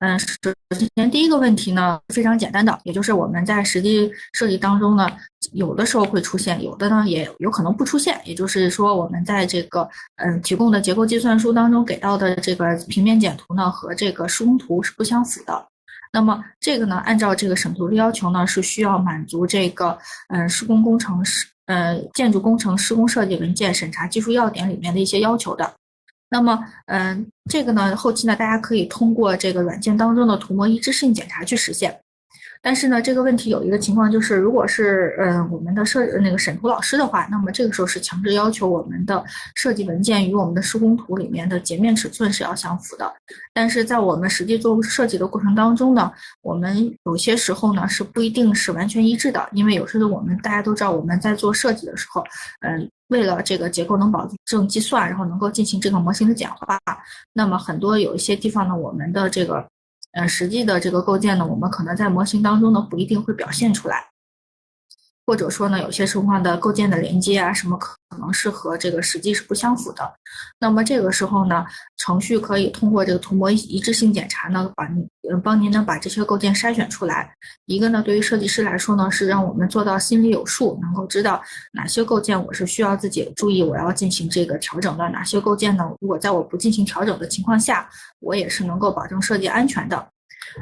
首先第一个问题呢非常简单的，也就是我们在实际设计当中呢，有的时候会出现，有的呢也有可能不出现。也就是说，我们在这个提供的结构计算书当中给到的这个平面简图呢和这个施工图是不相符的。那么这个呢，按照这个审图的要求呢，是需要满足这个施工工程建筑工程施工设计文件审查技术要点里面的一些要求的。那么，这个呢，后期呢，大家可以通过这个软件当中的涂模一致性检查去实现。但是呢，这个问题有一个情况就是，如果是我们的那个审图老师的话，那么这个时候是强制要求我们的设计文件与我们的施工图里面的截面尺寸是要相符的。但是在我们实际做设计的过程当中呢，我们有些时候呢是不一定是完全一致的，因为有时候我们大家都知道我们在做设计的时候，为了这个结构能保证计算，然后能够进行这个模型的简化，那么很多有一些地方呢，我们的这个实际的这个构件呢，我们可能在模型当中呢不一定会表现出来。或者说呢，有些情况的构件的连接啊，什么可能是和这个实际是不相符的。那么这个时候呢，程序可以通过这个涂模一致性检查呢，帮您呢把这些构件筛选出来。一个呢，对于设计师来说呢，是让我们做到心里有数，能够知道哪些构件我是需要自己注意，我要进行这个调整的；哪些构件呢，如果在我不进行调整的情况下，我也是能够保证设计安全的。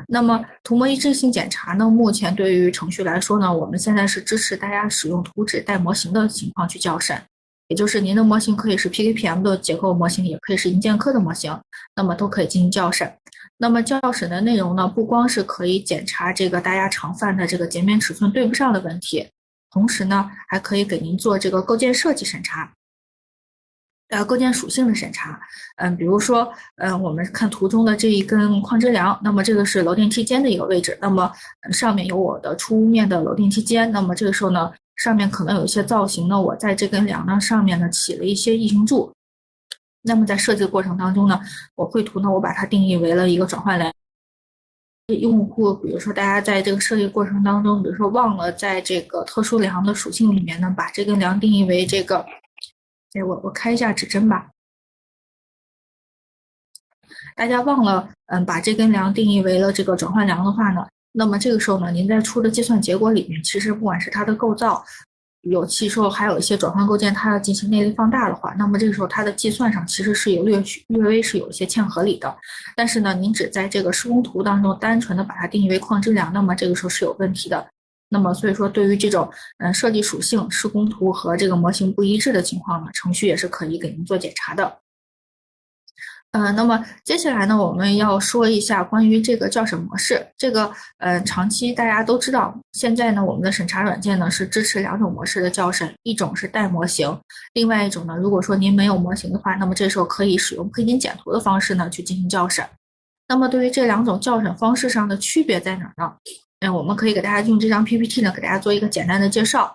那么涂模一致性检查呢，目前对于程序来说呢，我们现在是支持大家使用图纸带模型的情况去校审，也就是您的模型可以是 PKPM 的结构模型，也可以是硬件科的模型，那么都可以进行校审。那么校审的内容呢，不光是可以检查这个大家常犯的这个截面尺寸对不上的问题，同时呢，还可以给您做这个构件设计审查。构件属性的审查，比如说，我们看图中的这一根矿支梁，那么这个是楼电梯间的一个位置，那么上面有我的出屋面的楼电梯间，那么这个时候呢，上面可能有一些造型呢，我在这根梁呢上面呢起了一些异形柱，那么在设计的过程当中呢，我绘图呢，我把它定义为了一个转换梁。用户，比如说大家在这个设计过程当中，比如说忘了在这个特殊梁的属性里面呢，把这根梁定义为这个，我开一下指针吧。大家忘了，把这根梁定义为了这个转换梁的话呢，那么这个时候呢，您在出的计算结果里面，其实不管是它的构造，有其时候还有一些转换构件，它要进行内力放大的话，那么这个时候它的计算上其实是有略微是有一些欠合理的。但是呢，您只在这个施工图当中单纯的把它定义为矿支梁，那么这个时候是有问题的。那么所以说，对于这种设计属性、施工图和这个模型不一致的情况呢，程序也是可以给您做检查的。那么接下来呢，我们要说一下关于这个校审模式。这个长期大家都知道，现在呢，我们的审查软件呢是支持两种模式的校审，一种是带模型，另外一种呢，如果说您没有模型的话，那么这时候可以使用配金简图的方式呢去进行校审。那么对于这两种校审方式上的区别在哪儿呢？我们可以给大家用这张 PPT 呢，给大家做一个简单的介绍。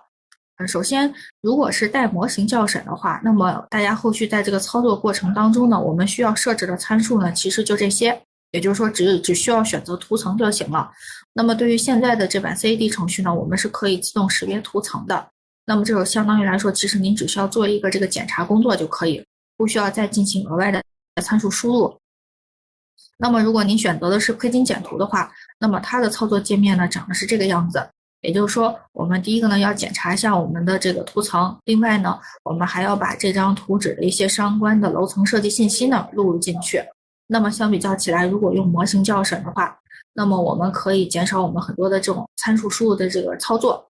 首先，如果是带模型校审的话，那么大家后续在这个操作过程当中呢，我们需要设置的参数呢，其实就这些，也就是说只需要选择图层就行了。那么对于现在的这版 CAD 程序呢，我们是可以自动识别图层的。那么这种相当于来说，其实您只需要做一个这个检查工作就可以，不需要再进行额外的参数输入。那么如果您选择的是配金简图的话，那么它的操作界面呢，长得是这个样子。也就是说，我们第一个呢要检查一下我们的这个图层，另外呢，我们还要把这张图纸的一些相关的楼层设计信息呢录入进去。那么相比较起来，如果用模型校审的话，那么我们可以减少我们很多的这种参数输入的这个操作。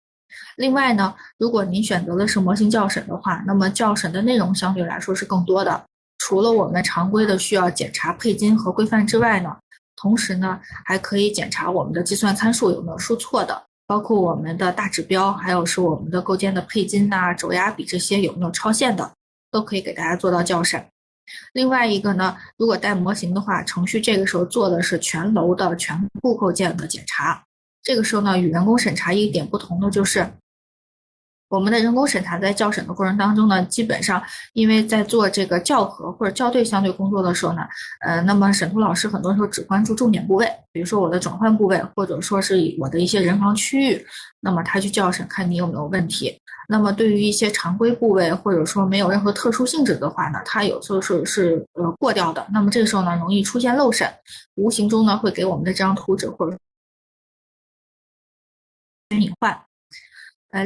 另外呢，如果您选择的是模型校审的话，那么校审的内容相对来说是更多的。除了我们常规的需要检查配金和规范之外呢，同时呢还可以检查我们的计算参数有没有输错的。包括我们的大指标，还有是我们的构件的配金呐、轴压比这些有没有超限的，都可以给大家做到校审。另外一个呢，如果带模型的话，程序这个时候做的是全楼的全部构件的检查。这个时候呢，与人工审查一点不同的就是，我们的人工审查在校审的过程当中呢，基本上因为在做这个校核或者校对相对工作的时候呢，那么审图老师很多时候只关注重点部位，比如说我的转换部位，或者说是我的一些人防区域，那么他去校审看你有没有问题。那么对于一些常规部位或者说没有任何特殊性质的话呢，它有时候是过掉的。那么这个时候呢，容易出现漏审，无形中呢会给我们的这张图纸或者隐患。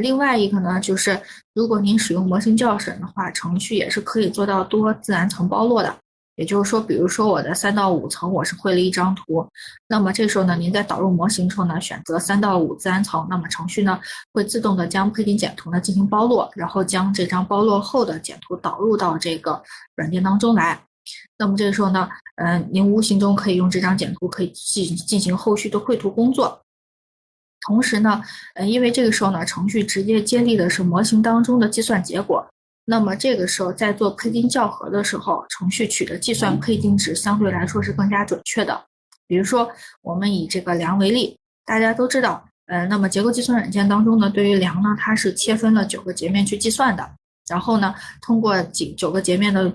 另外一个呢，就是如果您使用模型校审的话，程序也是可以做到多自然层包落的。也就是说，比如说我的3到5层我是绘了一张图，那么这时候呢，您在导入模型之后呢，选择3到5自然层，那么程序呢会自动的将配景简图呢进行包落，然后将这张包落后的简图导入到这个软件当中来。那么这个时候呢，您无形中可以用这张简图可以进行后续的绘图工作。同时呢，因为这个时候呢，程序直接接力的是模型当中的计算结果，那么这个时候在做配金校核的时候，程序取的计算配金值相对来说是更加准确的。比如说，我们以这个梁为例，大家都知道，那么结构计算软件当中呢，对于梁呢，它是切分了9个截面去计算的，然后呢，通过9个截面的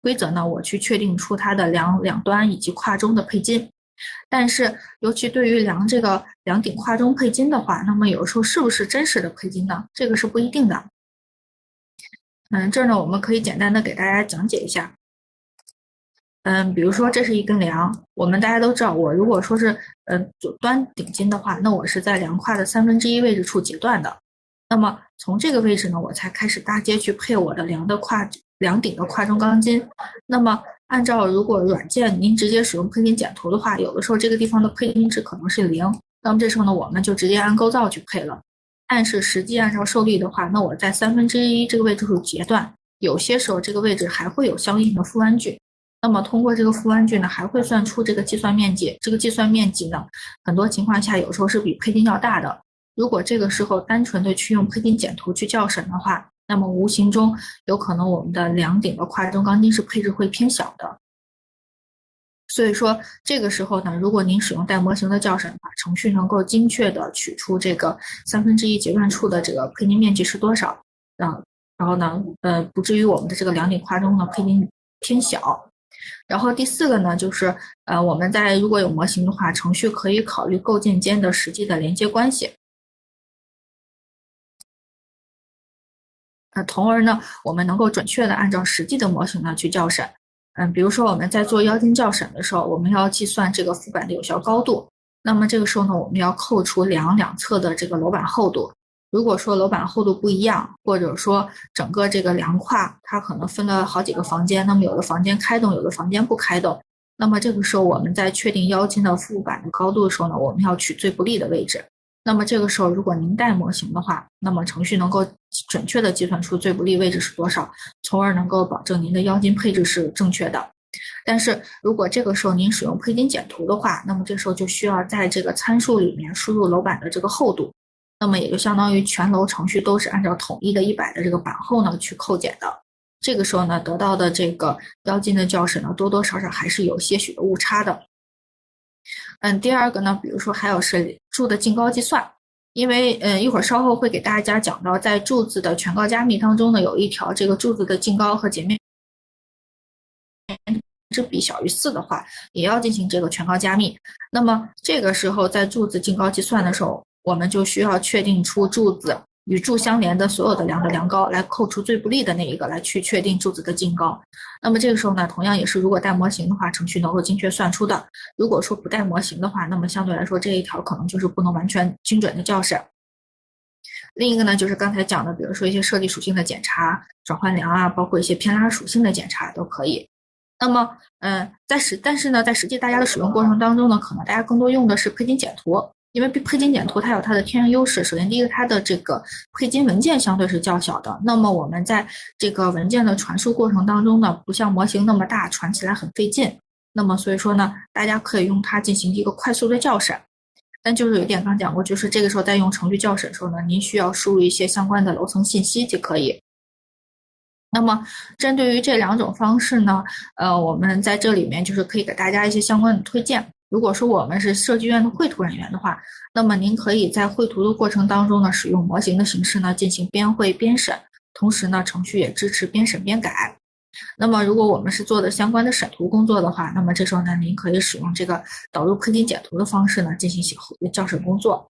规则呢，我去确定出它的梁两端以及跨中的配金。但是，尤其对于这个梁顶跨中配金的话，那么有时候是不是真实的配金呢？这个是不一定的。这儿呢，我们可以简单的给大家讲解一下。比如说这是一根梁，我们大家都知道，我如果说是端顶筋的话，那我是在梁跨的1/3位置处截断的。那么从这个位置呢，我才开始搭接去配我的梁顶的跨中钢筋。那么按照如果软件您直接使用配金简图的话，有的时候这个地方的配金值可能是0，那么这时候呢，我们就直接按构造去配了。但是实际按照受力的话，那我在1/3这个位置处截断，有些时候这个位置还会有相应的负弯距。那么通过这个负弯距呢，还会算出这个计算面积。这个计算面积呢，很多情况下有时候是比配金要大的。如果这个时候单纯的去用配金简图去校审的话，那么无形中有可能我们的梁顶的跨中钢筋是配置会偏小的。所以说这个时候呢，如果您使用带模型的校审的话，程序能够精确的取出这个1/3截断处的这个配金面积是多少，然后呢，不至于我们的这个梁顶跨中呢配金偏小。然后第4个呢，就是我们如果有模型的话，程序可以考虑构件间的实际的连接关系。从而呢，我们能够准确的按照实际的模型呢去校审。比如说我们在做腰筋校审的时候，我们要计算这个副板的有效高度。那么这个时候呢，我们要扣除梁两侧的这个楼板厚度。如果说楼板厚度不一样，或者说整个这个梁跨它可能分了好几个房间，那么有的房间开动，有的房间不开动。那么这个时候我们在确定腰筋的副板的高度的时候呢，我们要取最不利的位置。那么这个时候，如果您带模型的话，那么程序能够准确的计算出最不利位置是多少，从而能够保证您的腰筋配置是正确的。但是如果这个时候您使用配金简图的话，那么这时候就需要在这个参数里面输入楼板的这个厚度，那么也就相当于全楼程序都是按照统一的100的这个板厚呢去扣减的。这个时候呢，得到的这个腰筋的校审呢，多多少少还是有些许的误差的。第2个呢，比如说还有是柱的净高计算，因为一会儿稍后会给大家讲到，在柱子的全高加密当中呢，有一条这个柱子的净高和截面之比小于4的话，也要进行这个全高加密。那么这个时候在柱子净高计算的时候，我们就需要确定出柱子与柱相连的所有的梁的梁高，来扣除最不利的那一个，来去确定柱子的净高。那么这个时候呢，同样也是如果带模型的话，程序能够精确算出的。如果说不带模型的话，那么相对来说这一条可能就是不能完全精准的校审。另一个呢，就是刚才讲的，比如说一些设计属性的检查、转换梁啊，包括一些偏拉属性的检查都可以。那么，但是呢，在实际大家的使用过程当中呢，可能大家更多用的是配金简图。因为配金简图它有它的天然优势，首先第一个，它的这个配金文件相对是较小的，那么我们在这个文件的传输过程当中呢，不像模型那么大，传起来很费劲，那么所以说呢，大家可以用它进行一个快速的校审。但就是有一点刚讲过，就是这个时候在用程序校审的时候呢，您需要输入一些相关的楼层信息就可以。那么针对于这2种方式呢，我们在这里面就是可以给大家一些相关的推荐。如果说我们是设计院的绘图人员的话，那么您可以在绘图的过程当中呢，使用模型的形式呢进行边绘边审，同时呢，程序也支持边审边改。那么如果我们是做的相关的审图工作的话，那么这时候呢，您可以使用这个导入 Quicken 剪图的方式呢进行校审工作。